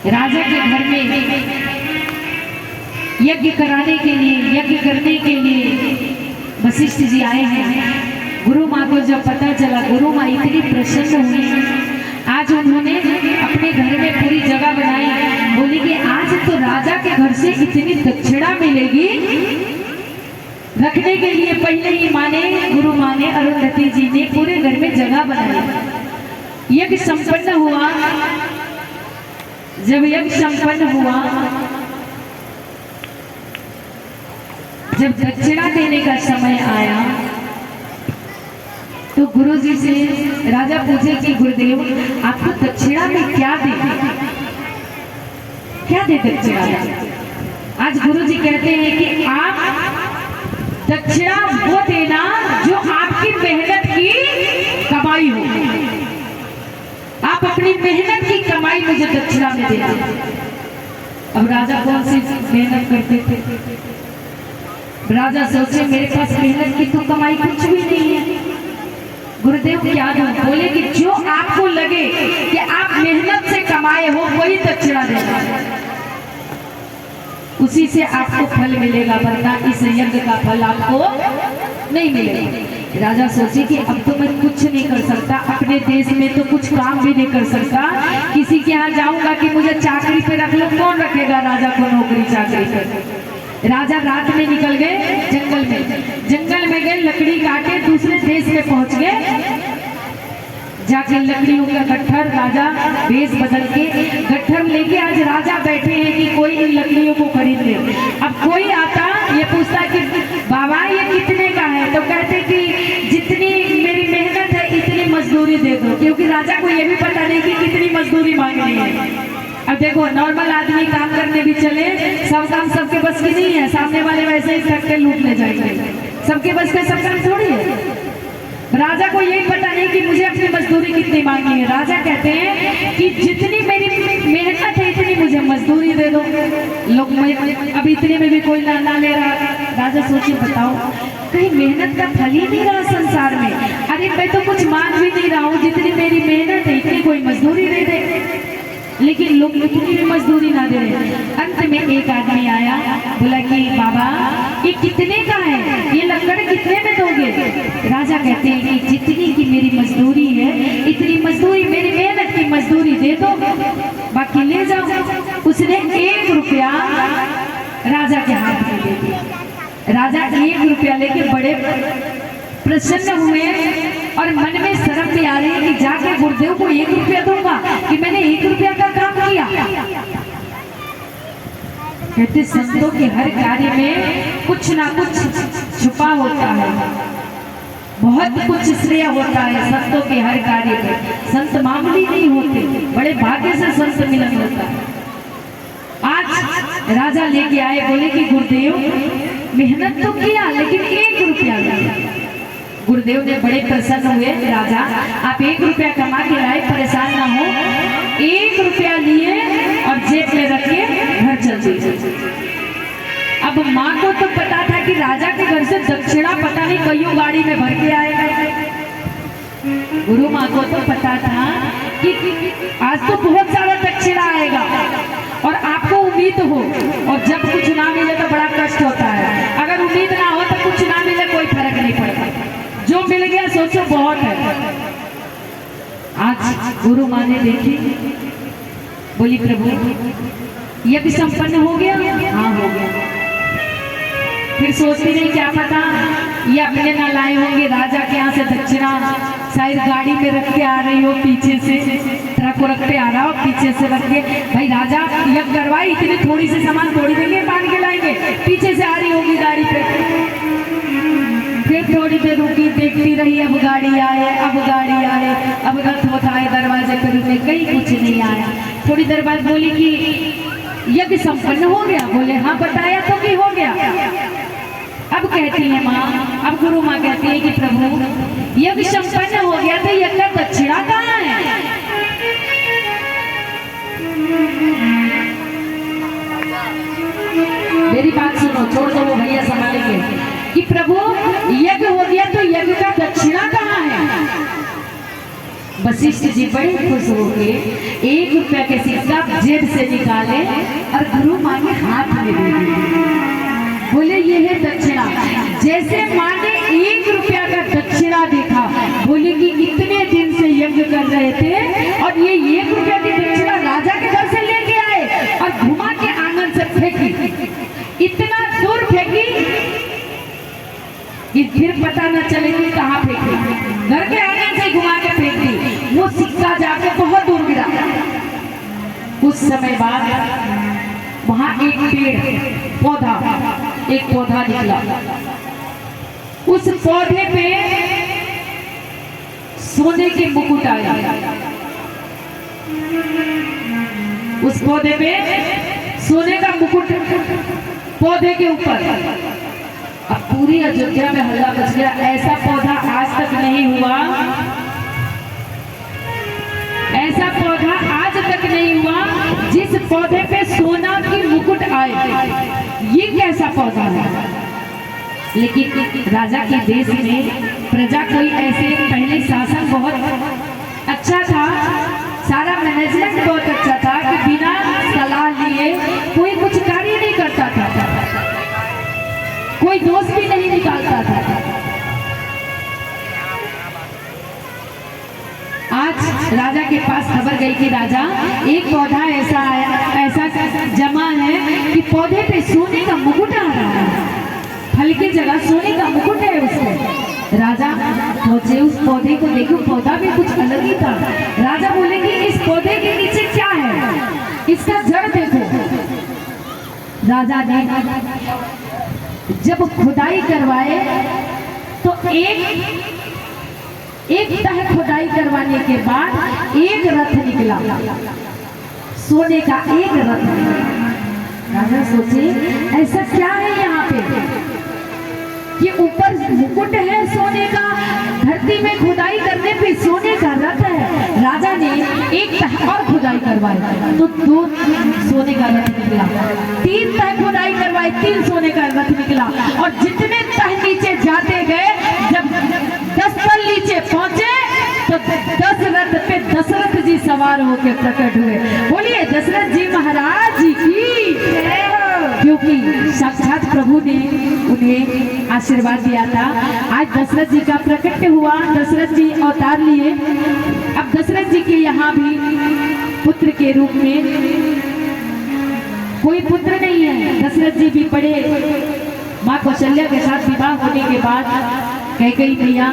राजा के घर में यज्ञ कराने के लिए, यज्ञ करने के लिए वशिष्ठ जी आए हैं। गुरु माँ को जब पता चला, गुरु माँ इतनी प्रसन्न हुई। आज उन्होंने अपने घर में पूरी जगह बनाई, बोली कि आज तो राजा के घर से इतनी दक्षिणा मिलेगी। रखने के लिए पहले ही माने, गुरु माँ ने, अरुंधति जी ने पूरे घर में जगह बनाई। यज्ञ संपन्न हुआ। जब यज्ञ संपन्न हुआ, जब दक्षिणा देने का समय आया तो गुरु जी से राजा पूछे कि गुरुदेव आपको दक्षिणा में क्या दे, क्या दे दक्षिणा में? आज गुरु जी कहते हैं कि आप दक्षिणा वो देना जो आपकी मेहनत की कमाई हो। आप अपनी मेहनत की कमाई मुझे दक्षिणा में देना। अब राजा कौन सी मेहनत करते थे? राजा सोचे मेरे पास मेहनत की तो कमाई कुछ भी नहीं है, गुरुदेव क्या दूं? बोले कि जो आपको लगे कि आप मेहनत से कमाए हो वही दक्षिणा देना, उसी से आपको फल मिलेगा, वरना इस यज्ञ का फल आपको नहीं मिलेगा। राजा सोचे कि अब तो मैं कुछ नहीं कर सकता, अपने देश में तो कुछ काम भी नहीं कर सकता। किसी के यहाँ जाऊंगा कि मुझे चाकरी पे रख लो, कौन रखेगा राजा को नौकरी चाकरी पे? राजा रात में निकल गए जंगल में, जंगल में गए, लकड़ी काटे, दूसरे देश में पहुंच गए। जाके लकड़ियों का गट्ठर, राजा वेश बदल के गट्ठर लेके आज राजा बैठे हैं कि कोई इन लकड़ियों को खरीद ले। अब कोई आता, ये पूछता कि बाबा ये कितने का है? तो कहते कि जितनी मेरी मेहनत है इतनी मजदूरी दे दो, क्योंकि राजा को ये भी पता नहीं कि कितनी मजदूरी मांगनी है। अब देखो नॉर्मल आदमी काम करने भी चले, सब काम सबके बस की नहीं है। सामने वाले वैसे ही ठग के लूट ले जाएंगे, सबके बस का सब काम थोड़ी है। राजा को यही पता नहीं कि मुझे अपनी मजदूरी कितनी मांगनी है। राजा कहते हैं कि जितनी मेरी मेहनत है इतनी मुझे मजदूरी दे दो। लोग अब इतने में भी कोई ना ले रहा। राजा सोचिए, बताओ कहीं मेहनत का फल ही नहीं रहा संसार में। अरे मैं तो कुछ मांग भी नहीं रहा हूँ, जितनी मेरी मेहनत है इतनी कोई मजदूरी दे दे, लेकिन लोग इतनी भी मजदूरी ना दे रहे। अंत में एक आदमी आया, बोला कि बाबा ये कितने का है, ये लकड़ कितने में दोगे? राजा कहते हैं कि जितनी की मेरी मजदूरी है इतनी मजदूरी, मेरी मेहनत की मजदूरी दे दो, बाकी ले जाओ। उसने 1 रुपया राजा के हाथ में दे दिया। राजा 1 रुपया लेके बड़े प्रसन्न हुए और मन में शर्म भी आ रही है कि जाके गुरुदेव को 1 रुपया दूंगा कि मैंने 1 रुपया का काम किया। कहते संतों के हर कार्य में कुछ ना कुछ छुपा होता है, बहुत कुछ श्रेय होता है संतों के हर कार्य में। संत मामूली नहीं होते, बड़े भाग्य से संत मिलन होता है। आज राजा लेके आए, बोले कि गुरुदेव मेहनत तो किया लेकिन 1 रुपया दिया। गुरुदेव ने बड़े प्रसन्न हुए, राजा आप 1 रुपया कमा के लाए, परेशान ना हो। 1 रुपया लिए और जेब में रख के घर चल दीजिए। अब माँ को तो पता था कि राजा के घर से दक्षिणा पता नहीं कईयों गाड़ी में भर के आएगा। गुरु माँ को तो पता था कि आज तो बहुत सारा दक्षिणा आएगा और आपको उम्मीद हो, और जब कुछ ना मिले तो बड़ा कष्ट होता है। अगर उम्मीद ना हो तो कुछ ना मिले कोई फर्क नहीं पड़ता, जो मिल गया सोचो बहुत है। आज गुरु माँ ने देखी, बोली प्रभु यज्ञ संपन्न हो गया? हाँ हो गया। फिर सोचती रही क्या पता ये अपने ना लाए होंगे, राजा के यहाँ से दक्षिणा शायद गाड़ी में रख के आ रही हो, पीछे से ट्रक को रख के आ रहा हो, पीछे से रख के। भाई राजा यज्ञ करवाई, इतनी थोड़ी सी सामान थोड़ी देंगे, बांध के लाएंगे, पीछे से आ रही होगी गाड़ी पे। फिर थोड़ी देर रुकी, देखती रही, अब गाड़ी आए, अब गाड़ी आए, अब रथ उठाए, दरवाजे पर रुके, कहीं कुछ नहीं आया। थोड़ी देर बाद बोली कि यज्ञ संपन्न हो गया? बोले हाँ बताया तो कि हो गया। अब कहती है माँ, अब गुरु माँ कहती है कि प्रभु यज्ञ संपन्न हो गया तो यज्ञ का दक्षिणा कहाँ है? मेरी बात सुनो, छोड़ दो वो भैया संभालेंगे। कि प्रभु यज्ञ हो गया तो यज्ञ का दक्षिणा कहाँ है? वशिष्ठ जी बड़े खुश हो गए, 1 रुपया के सिक्का जेब से निकाले और गुरु माँ के हाथ में दे दिए। बोले ये है दक्षिणा। जैसे माँ ने 1 रुपया का दक्षिणा देखा, बोले कि इतने दिन से यज्ञ कर रहे थे और ये 1 रुपया की दक्षिणा राजा के घर से लेके आए और घुमा के आंगन से फेंकी, इतना दूर फेंकी कि फिर पता न चले कि कहाँ फेंकी, घर के आंगन से घुमा के फेंक दी। वो सिक्का जाके बहुत दूर गिरा। कुछ समय बाद वहां एक पेड़ एक पौधा निकला। उस पौधे पे सोने के मुकुट आया। उस पौधे पे सोने का मुकुट पौधे के ऊपर। अब पूरी अयोध्या में हल्ला मच गया। ऐसा पौधा आज तक नहीं हुआ, ऐसा पौधा आज तक नहीं हुआ जिस पौधे पे सोना की मुकुट आए। ये कैसा पौधा है? लेकिन राजा के देश में प्रजा कोई ऐसे, पहले शासन बहुत अच्छा था, सारा मैनेजमेंट बहुत अच्छा था कि बिना सलाह लिए कोई कुछ कार्य नहीं करता था, कोई दोष भी नहीं निकालता था। आज राजा के पास खबर गई कि राजा, एक पौधा ऐसा जमा है कि पौधे पे सोने का मुकुट आ रहा है, फल की जगह सोने का मुकुट है उसमें। राजा पहुंचे, उस पौधे को देखो, पौधा भी कुछ अलग ही था। राजा बोले कि इस पौधे के नीचे क्या है, इसका जड़ देखो। राजा ने जब खुदाई करवाए तो एक तह खुदाई करवाने के बाद एक रथ निकला, सोने का एक रथ निकला। राजा सोचे ऐसा क्या है यहाँ पे कि ऊपर मुकुट है सोने का, धरती में खुदाई करने पे सोने का रथ है। राजा ने एक तह और खुदाई करवाई तो 2 सोने का रथ निकला। 3 तह खुदाई करवाई, 3 सोने का रथ निकला। और जितने तह नीचे जाते गए, जब 10 तल नीचे पहुंचे तो 10 रथ पे दशरथ जी सवार होकर प्रकट हुए। बोलिए दशरथ जी महाराज जी की जय हो। क्योंकि साक्षात प्रभु ने उन्हें आशीर्वाद दिया था। आज दशरथ जी का प्रकट हुआ, दशरथ जी अवतार लिए। अब दशरथ जी के यहाँ भी पुत्र के रूप में कोई पुत्र नहीं है। दशरथ जी भी बड़े, माँ कौशल्या के साथ विवाह होने के बाद कैकेयी मैया,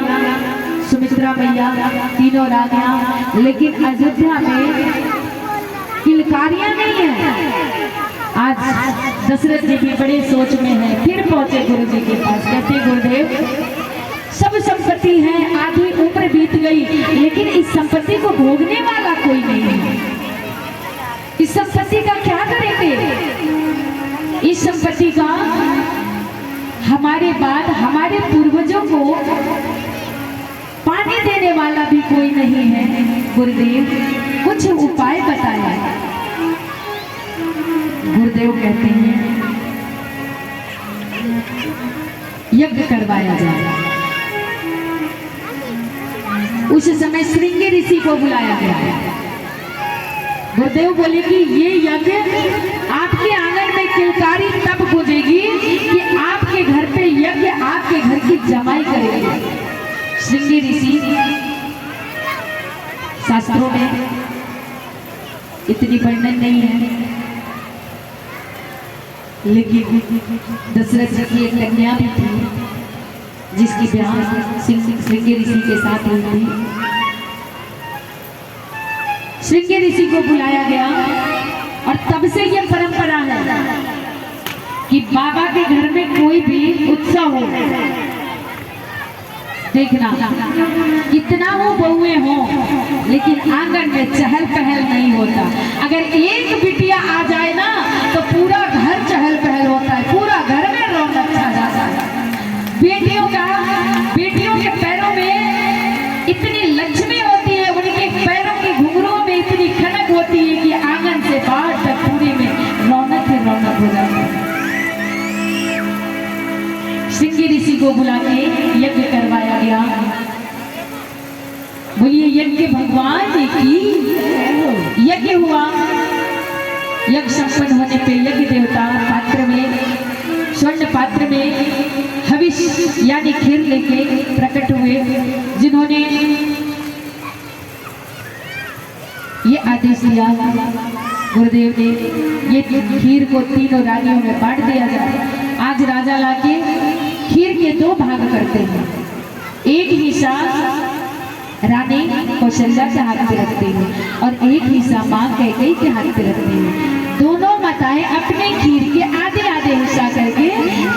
सुमित्रा मैया, तीनों रानियां, लेकिन अयोध्या में किलकारियां नहीं है। आज दशरथ जी भी बड़े सोच में है। फिर पहुंचे गुरु जी के पास, कहते गुरुदेव सब संपत्ति है, आधी उम्र बीत गई, लेकिन इस संपत्ति को भोगने वाला कोई नहीं है। इस संपत्ति का क्या करेंगे? इस संपत्ति का हमारे बाद हमारे पूर्वजों को पानी देने वाला भी कोई नहीं है। गुरुदेव कुछ उपाय बताया। गुरुदेव कहते हैं यज्ञ करवाया जाए। उस समय श्रृंगी ऋषि को बुलाया गया। गुरुदेव बोले कि ये यज्ञ आपके आंगन में किलकारी तब गूंजेगी कि आपके घर पे यज्ञ आपके घर की जमाई करेगी। श्रृंगी ऋषि शास्त्रों में इतनी वर्णन नहीं है, लेकिन दशरथ जी की एक कन्या भी थी जिसकी ब्याह श्रृंगी ऋषि के साथ हुई थी। श्रृंगी ऋषि को बुलाया गया और तब से यह परंपरा है कि बाबा के घर में कोई भी उत्सव हो, देखना कितना हो बहुएं हो, लेकिन आंगन में चहल पहल नहीं होता। अगर एक बिटिया आ जाए ना तो पूरा घर चहल पहल होता है, पूरा घर में रौनक छा जाता है। बेटियों के पैरों में इतनी लक्ष्मी होती है, उनके पैरों के घुंघरुओं में इतनी खनक होती है कि आंगन से बाहर तक पूरे में रौनक ही रौनक हो जाती है। श्रृंगी ऋषि को बुला के यज्ञ करवाया गया। बोलिए यज्ञ भगवान की। यज्ञ हुआ, यज्ञ संपन्न होने पे यज्ञ देवता पात्र में, स्वर्ण पात्र में हविष यानी खीर लेके प्रकट हुए, जिन्होंने ये आदेश दिया गुरुदेव ने ये खीर को तीनों रानियों में बांट दिया जाए। आज राजा लाके खीर के दो भाग करते हैं, एक हिस्सा रानी कौशल्या के हाथ पे रखते हैं और एक हिस्सा मां कैकेयी के हाथ पे रखते हैं। दोनों माताएं अपने खीर के आधे आधे हिस्सा करके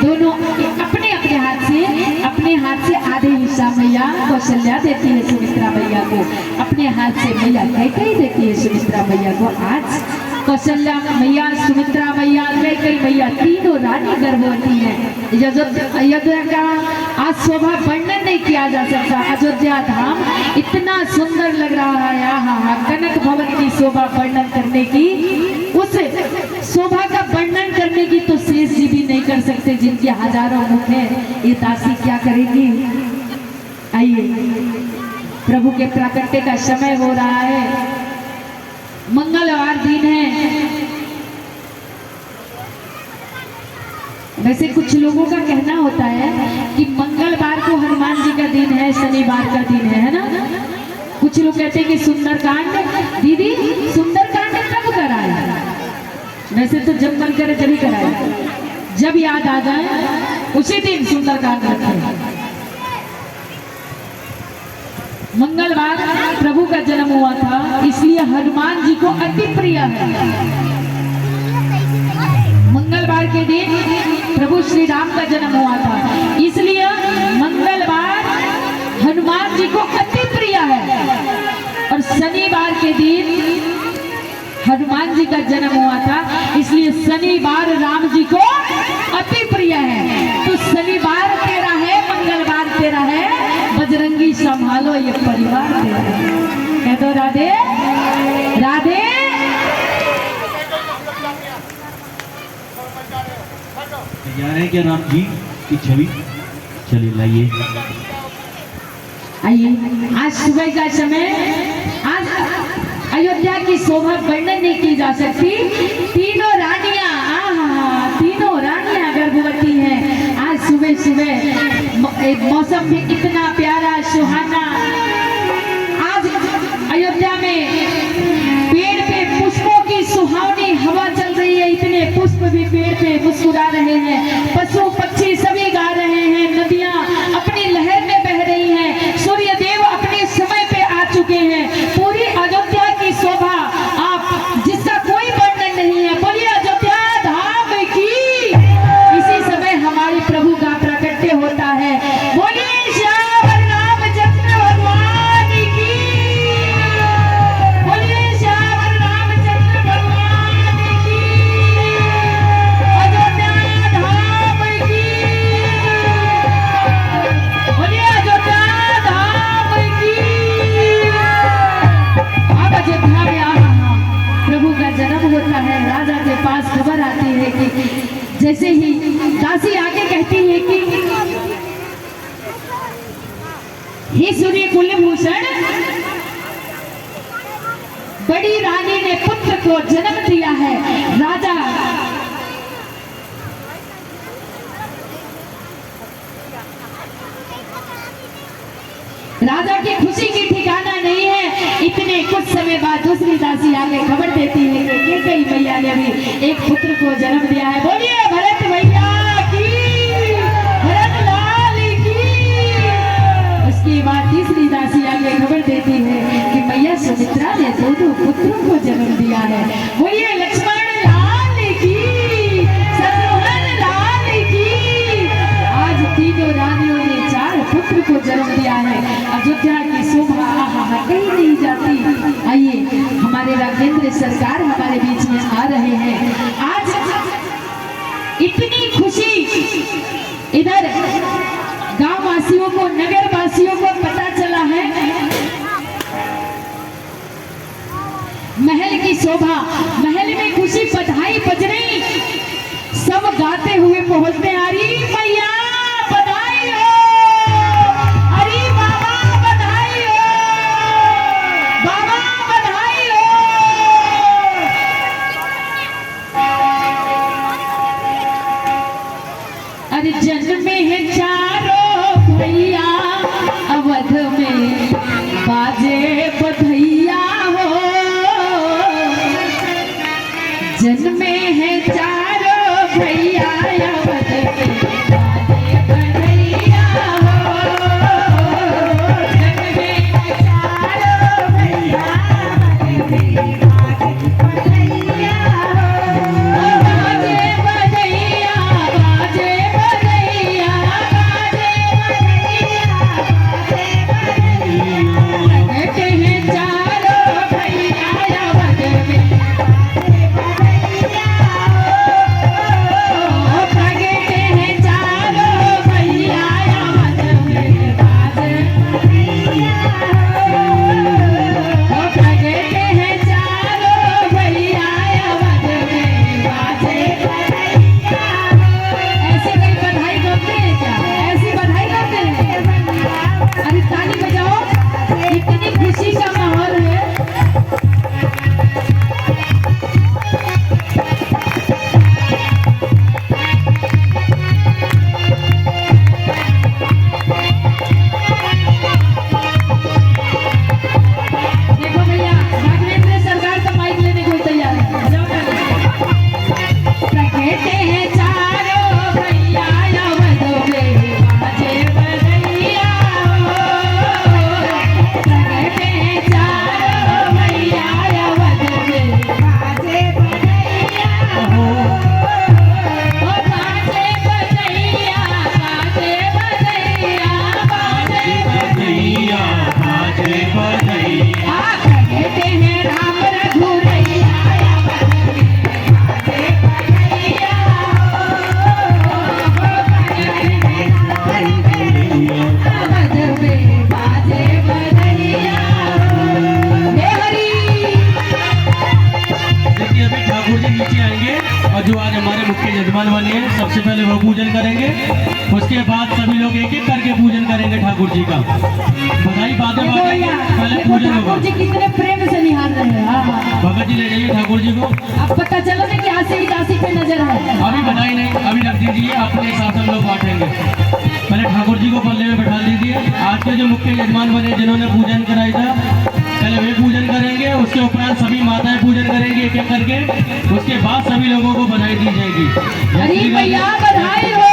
दोनों अपने अपने हाथ से आधे हिस्सा मैया कौशल्या देती है सुमित्रा मैया को, अपने हाथ से मैया कैकेयी देती है सुमित्रा मैया को। आज कौशल्या मैया, सुमित्रा मैया, कैकेयी मैया तीनों रानी गर्भवती हैं। अयोध्या का आज शोभा वर्णन नहीं किया जा सकता। अयोध्या धाम इतना सुंदर लग रहा है। हाँ, कनक भवन की शोभा वर्णन करने की, उस शोभा का वर्णन करने की तो शेष जी भी नहीं कर सकते, जिनके हजारों मुख है। ये दासी क्या करेगी? आइए, प्रभु के प्राकट्य का समय हो रहा है, मंगलवार दिन है। वैसे कुछ लोगों का कहना होता है कि मंगलवार को हनुमान जी का दिन है, शनिवार का दिन है ना। कुछ लोग कहते हैं कि सुंदरकांड, दीदी सुंदरकांड कब कराए? वैसे तो जब मन करे तभी कराए, जब याद आ जाए उसी दिन सुंदरकांड रखें। मंगलवार प्रभु का जन्म हुआ था, इसलिए हनुमान जी को अति प्रिय है। मंगलवार के दिन प्रभु श्री राम का जन्म हुआ था, इसलिए मंगलवार हनुमान जी को अति प्रिय है। और शनिवार के दिन हनुमान जी का जन्म हुआ था, इसलिए शनिवार राम जी को अति प्रिय है। तो शनिवार तेरा है, मंगलवार तेरा है, बजरंगी संभालो ये परिवार तेरा है। कह दो राधे राधे। तैयार है क्या राम जी की छवि? चलिए लाइए। आइए, आज सुबह का समय, आज अयोध्या की शोभा वर्णन नहीं की जा सकती। तीनों रानियां, तीनों रानियां गर्भवती हैं। आज सुबह सुबह मौसम भी इतना प्यारा सुहाना। आज अयोध्या में पेड़ पे पुष्पों की सुहावनी हवा चल रही है, इतने पुष्प भी पेड़ पे मुस्कुरा रहे हैं, पशु पक्षी सभी गा रहे हैं, नदियां अपनी लहर में बह रही हैं, सूर्य देव अपने समय पे आ चुके हैं। पूरी अयोध्या की शोभा आप जिसका कोई वर्णन नहीं है। बोलिए अयोध्या धाम की। इसी समय हमारे प्रभु का प्राकट्य होता है। बोलिए श्याम रामचंद्र भगवान की। बोलिए श्याम रामचंद्र भगवान की। अयोध्या धाम की। बोलिए अयोध्या धाम की। अब अयोध्या में प्रभु का जन्म होता है। राजा के पास खबर आती है कि जैसे ही दासी आके कहती है कि हे सूर्य कुलभूषण, बड़ी रानी ने पुत्र को जन्म दिया है। राजा की खुशी की ठिकाना नहीं है। इतने कुछ समय बाद दूसरी दासी आगे खबर देती है कि कैकेयी मैया ने भी एक पुत्र को जन्म दिया है। बोलिए भरत भैया की, भरत लाल की। उसके बाद तीसरी दासी आगे खबर देती है कि मैया सुमित्रा ने दो पुत्रों को जन्म दिया है। बोलिए लक्ष्मण लाल की, शत्रुघ्न लाल की। आज तीनों रानियों ने 4 पुत्र को जन्म दिया है। अयोध्या की शोभा कहीं नहीं जाती। आइए, हमारे राजेंद्र सरकार हमारे बीच में आ रहे हैं। आज इतनी खुशी इधर गांव वासियों को, नगर वासियों को पता चला है। महल की शोभा, महल में खुशी, बधाई बज रही, सब गाते हुए पहुंचते आ रही। मैया बधाई हो, अरे बाबा बधाई हो। जन्मे हैं चारों भैया अवध में बाजे बधैया हो। जन्मे हैं चारों भैया अवध में बाजे बधैया हो। बाजे बधैया, बाजे बधैया, बाजे बधैया, बाजे बधैया। प्रगट हैं चारों भैया अवध में बाजे बधैया हो। प्रगट हैं चारों भैया अवध में बाजे बधैया हो। प्रगट हैं चारों भैया अवध में बाजे बधैया हो। ऐसे कई बधाई गाते हैं क्या? ऐसी बधाई गाते हैं? अरे ताली बजाओ, इतनी खुशी का माहौल है। देखो भैया, राघवेंद्र सरकार का माइक लेने को तैयार है। बजाओ ताली। प्रगट हैं चारों भैया अवध में बाजे बधैया हो। प्रगट हैं चारों भैया अवध में बाजे बधैया हो। ओ बाजे बधैया, बाजे बधैया, बाजे बधैया बाजे बधैया। प्रगट हैं राम रघुरैया अवध में बाजे बधैया हो। प्रगट हैं राम रघुरैया अवध में बाजे बधैया हो। हे हरि। देखिए अभी ठाकुर जी नीचे आएंगे और जो आज हमारे मुख्य यजमान बने हैं सबसे पहले वो पूजन करेंगे। उसके बाद सभी लोग एक एक करके पूजन करेंगे ठाकुर जी का। बधाई बातें देखो बातेंगे, भैया, पहले देखो पूजन ठाकुर होगा। जी कितने प्रेम से निहार रहे हैं। हाँ, हाँ। भगत जी ले जाइए ठाकुर जी को। अब पता चला ना कि हंसी उदासी पे नजर है। अभी बधाई नहीं, अभी रख दीजिए, अपने साथ हम लोग बांटेंगे। पहले ठाकुर जी को पल्ले में बैठा दीजिए। आज के जो मुख्य यजमान बने जिन्होंने पूजन कराया था, पहले वे पूजन करेंगे, उसके उपरांत सभी माताएं पूजन करेंगी एक एक करके। उसके बाद सभी लोगों को बधाई दी जाएगी। अरे भैया बधाई हो।